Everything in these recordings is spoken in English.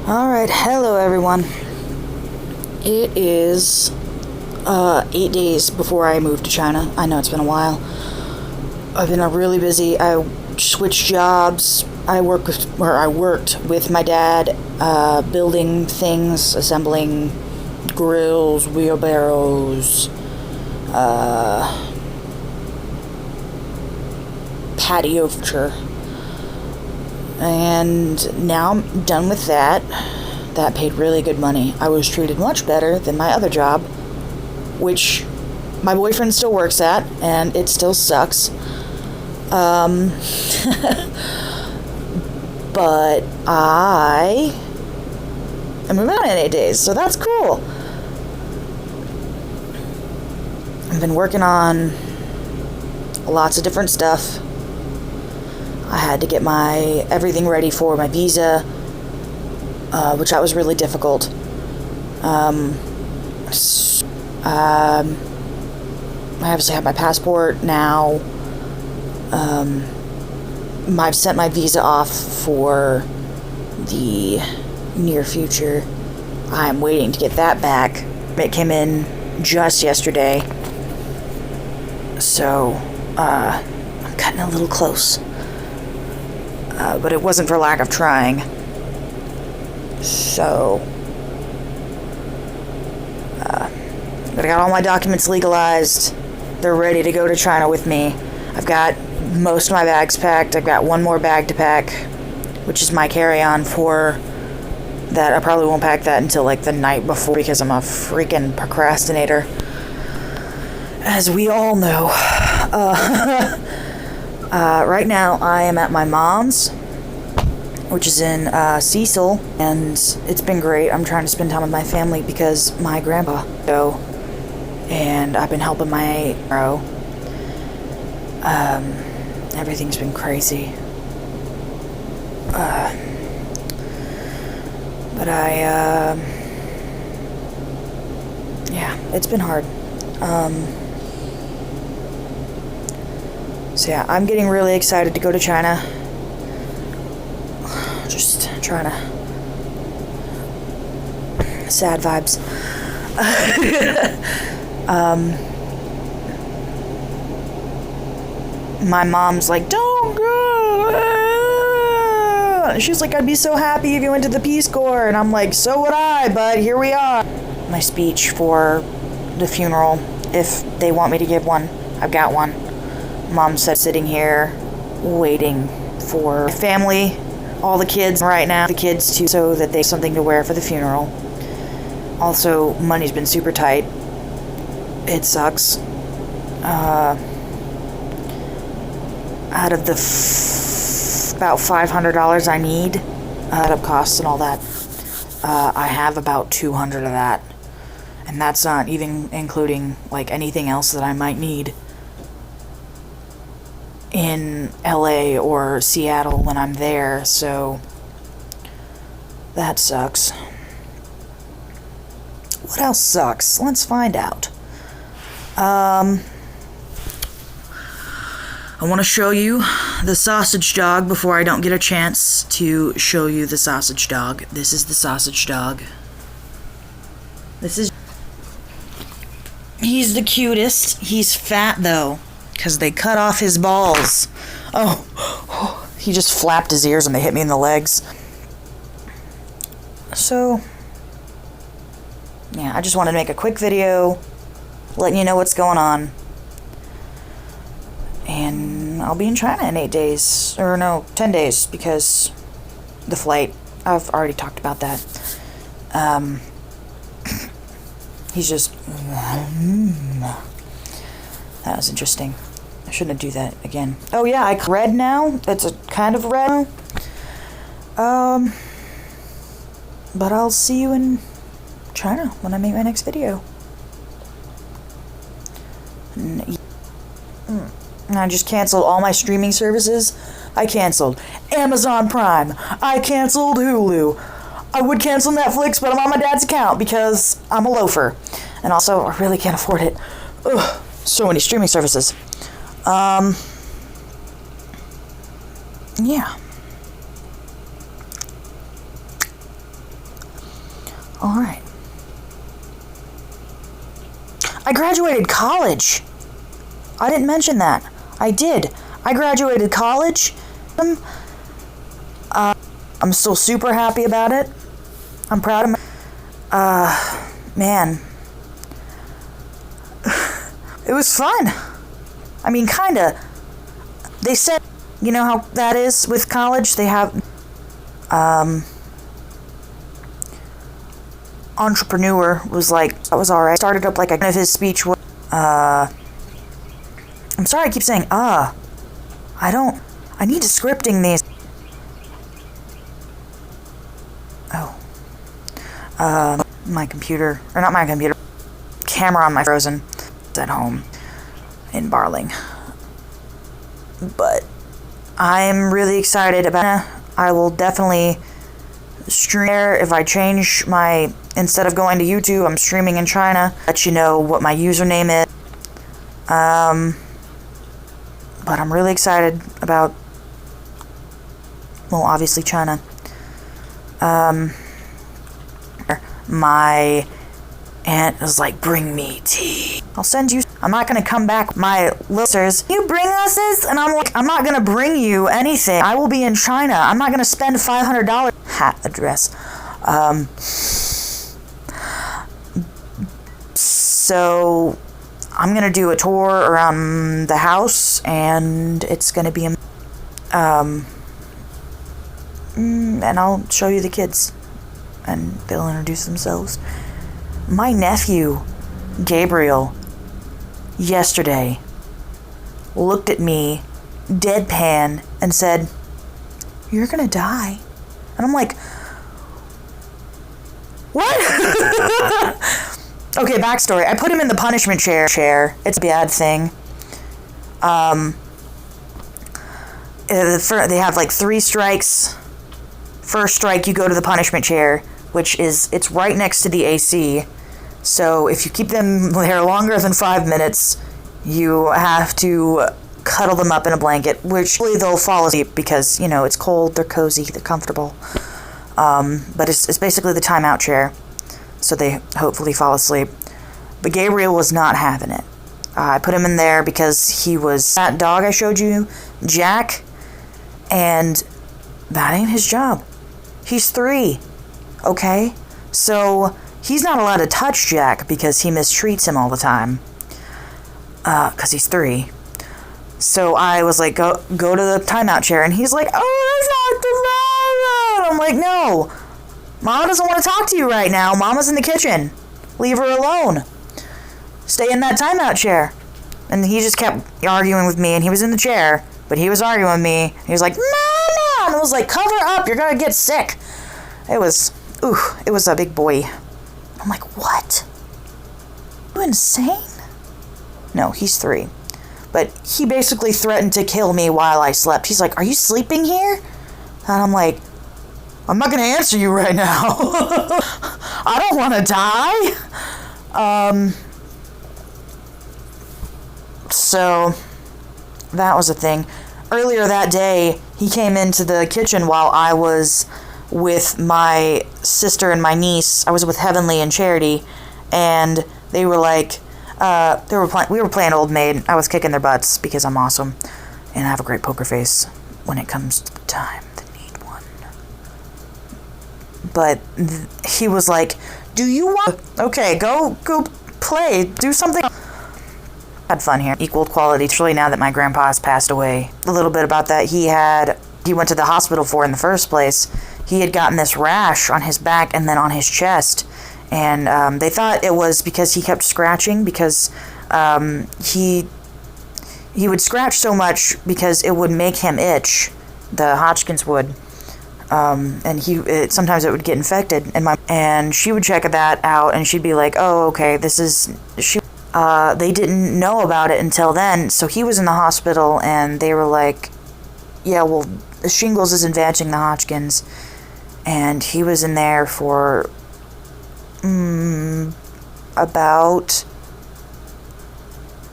Alright, hello everyone. It is 8 days before I moved to China. I know it's been a while. I've been really busy. I switched jobs. I worked with my dad, building things, assembling grills, wheelbarrows, patio furniture. And now I'm done with that. That paid really good money. I was treated much better than my other job, which my boyfriend still works at, and it still sucks. But I am moving on in 8 days, so that's cool. I've been working on lots of different stuff. I had to get everything ready for my visa, which that was really difficult. I obviously have my passport now. I've sent my visa off for the near future. I'm waiting to get that back. It came in just yesterday, so I'm cutting a little close. But it wasn't for lack of trying. So, I got all my documents legalized. They're ready to go to China with me. I've got most of my bags packed. I've got one more bag to pack, which is my carry-on for that. I probably won't pack that until like the night before because I'm a freaking procrastinator, as we all know. Right now I am at my mom's, which is in Cecil, and it's been great. I'm trying to spend time with my family because my grandpa go, and I've been helping my bro. Everything's been crazy. But yeah, it's been hard. So yeah, I'm getting really excited to go to China. Just trying to... sad vibes. My mom's like, don't go! She's like, I'd be so happy if you went to the Peace Corps. And I'm like, so would I, but here we are. My speech for the funeral, if they want me to give one, I've got one. Mom said sitting here waiting for family, all the kids right now, the kids too, so that they have something to wear for the funeral. Also, money's been super tight. It sucks. Out of the about $500 I need, out of costs and all that, I have about $200 of that. And that's not even including like anything else that I might need in LA or Seattle when I'm there, so that sucks. What else sucks? Let's find out. I want to show you the sausage dog before I don't get a chance to show you the sausage dog. This is the sausage dog. He's the cutest. He's fat though, because they cut off his balls. Oh, he just flapped his ears and they hit me in the legs. So, yeah, I just wanted to make a quick video, letting you know what's going on. And I'll be in China in 8 days. Or no, 10 days, because the flight. I've already talked about that. He's just... That was interesting. I shouldn't do that again. Oh yeah, I red now. It's a kind of red. But I'll see you in China when I make my next video. And I just canceled all my streaming services. I canceled Amazon Prime. I canceled Hulu. I would cancel Netflix, but I'm on my dad's account because I'm a loafer. And also, I really can't afford it. Ugh, so many streaming services. Yeah. All right. I graduated college. I didn't mention that. I did. I graduated college. I'm still super happy about it. I'm proud of man. It was fun. I mean, kinda. They said, you know how that is with college? They have, entrepreneur was like, that was alright. Started up like one of his speech was, I'm sorry I keep saying, I need to scripting these. My computer, or not my computer, camera on my Frozen at home in Barling. But I'm really excited about it. I will definitely stream there if I change my, instead of going to YouTube, I'm streaming in China. Let you know what my username is. But I'm really excited about, well, obviously China. My aunt was like, bring me tea. I'll send you. I'm not going to come back. My listeners, you bring us this? And I'm like, I'm not going to bring you anything. I will be in China. I'm not going to spend $500. Hat address. So I'm going to do a tour around the house, and it's going to be, and I'll show you the kids, and they'll introduce themselves. My nephew, Gabriel, yesterday looked at me deadpan and said, "You're gonna die." And I'm like, what? Okay, backstory. I put him in the punishment chair. It's a bad thing. They have like 3 strikes. First strike, you go to the punishment chair, which is, it's right next to the AC. So if you keep them there longer than 5 minutes, you have to cuddle them up in a blanket, which they'll fall asleep because, you know, it's cold, they're cozy, they're comfortable. But it's basically the timeout chair, so they hopefully fall asleep. But Gabriel was not having it. I put him in there because he was that dog I showed you, Jack, and that ain't his job. He's 3, okay? So he's not allowed to touch Jack because he mistreats him all the time. Because he's 3. So I was like, go to the timeout chair, and he's like, oh, that's not the. I'm like, no, Mama doesn't want to talk to you right now. Mama's in the kitchen. Leave her alone. Stay in that timeout chair. And he just kept arguing with me, and he was in the chair, but he was arguing with me. He was like, Mama! And I was like, cover up, you're gonna get sick. It was a big boy. I'm like, what? Are you insane? No, he's 3. But he basically threatened to kill me while I slept. He's like, are you sleeping here? And I'm like, I'm not going to answer you right now. I don't want to die. So that was a thing. Earlier that day, he came into the kitchen while I was with my sister and my niece. I was with Heavenly and Charity, and they were like, we were playing Old Maid. I was kicking their butts because I'm awesome, and I have a great poker face when it comes to the time to need one. But he was like, "Do you want? Okay, go play. Do something." Had fun here. Equal quality. Truly, now that my grandpa has passed away, a little bit about that. He went to the hospital for in the first place. He had gotten this rash on his back and then on his chest. And they thought it was because he kept scratching, because he would scratch so much because it would make him itch. The Hodgkin's would, and sometimes it would get infected. And she would check that out, and she'd be like, "Oh, okay, this is." They didn't know about it until then, so he was in the hospital, and they were like, "Yeah, well, the shingles is advancing the Hodgkin's," and he was in there for.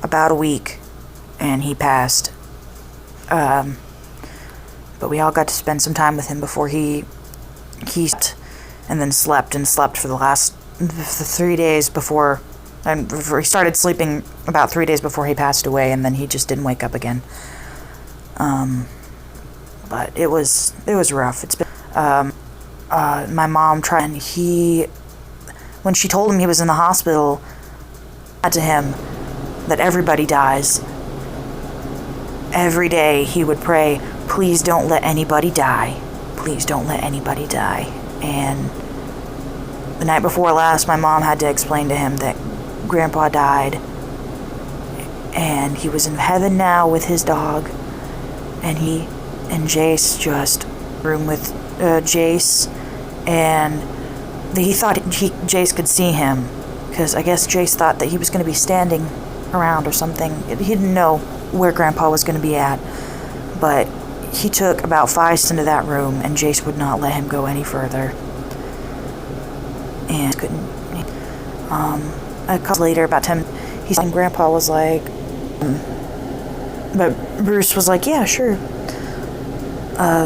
About a week, and he passed. But we all got to spend some time with him before he and then slept for the 3 days before, and he started sleeping about 3 days before he passed away, and then he just didn't wake up again. But it was rough. It's been, my mom tried, and when she told him he was in the hospital, said to him that everybody dies. Every day he would pray, please don't let anybody die. Please don't let anybody die. And the night before last, my mom had to explain to him that Grandpa died, and he was in heaven now with his dog, and Jace just room with Jace, and he thought Jace could see him, because I guess Jace thought that he was going to be standing around or something. He didn't know where Grandpa was going to be at, but he took about 5 steps into that room, and Jace would not let him go any further. And couldn't. A couple later, about 10, and Grandpa was like, but Bruce was like, yeah, sure.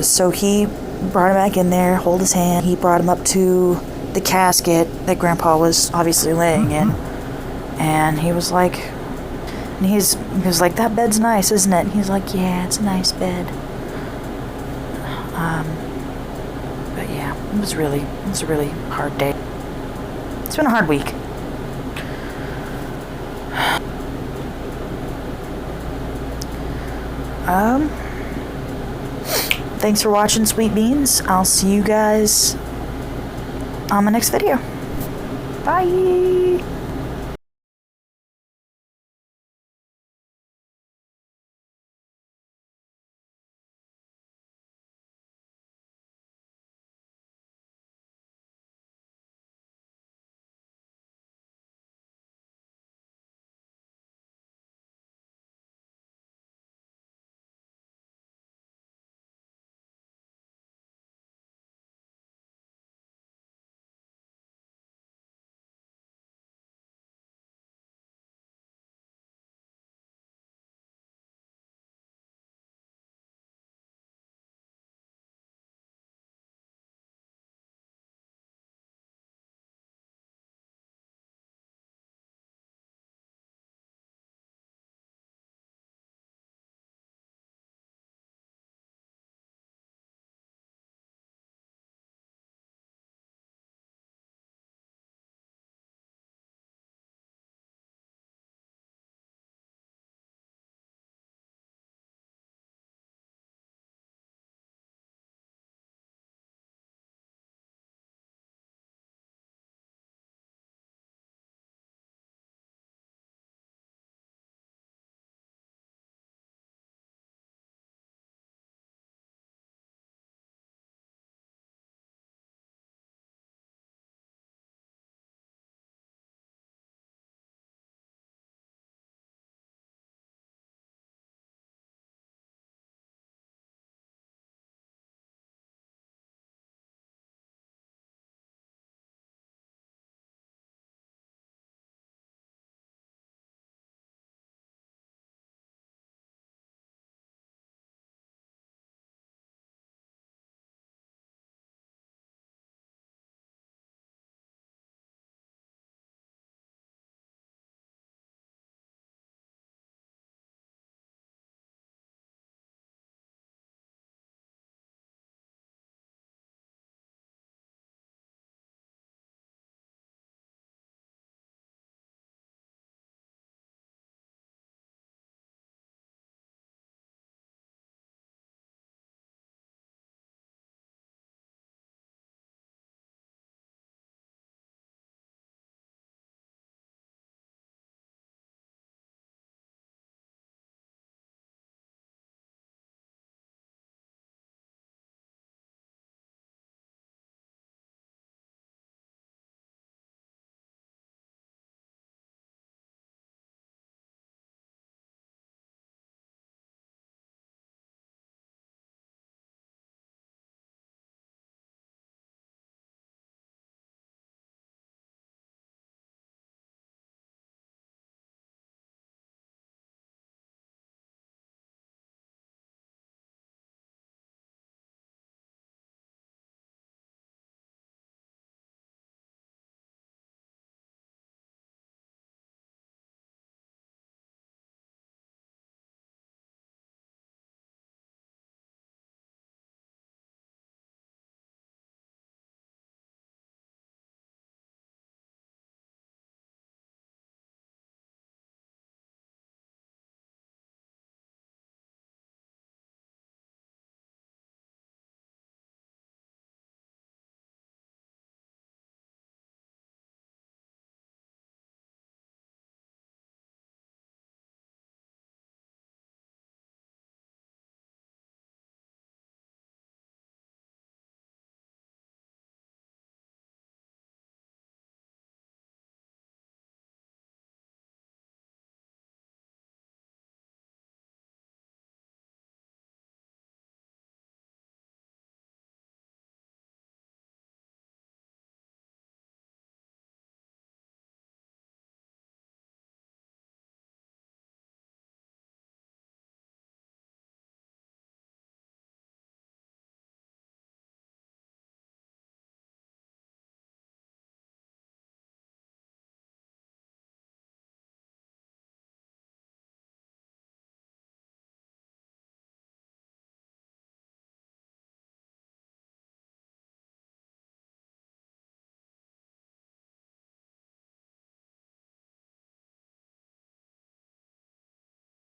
So he brought him back in there, hold his hand. He brought him up to the casket that Grandpa was obviously laying in, and he was like, that bed's nice, isn't it? And he's like, yeah, it's a nice bed. But yeah, it was a really hard day. It's been a hard week. Thanks for watching, Sweet Beans. I'll see you guys on my next video. Bye!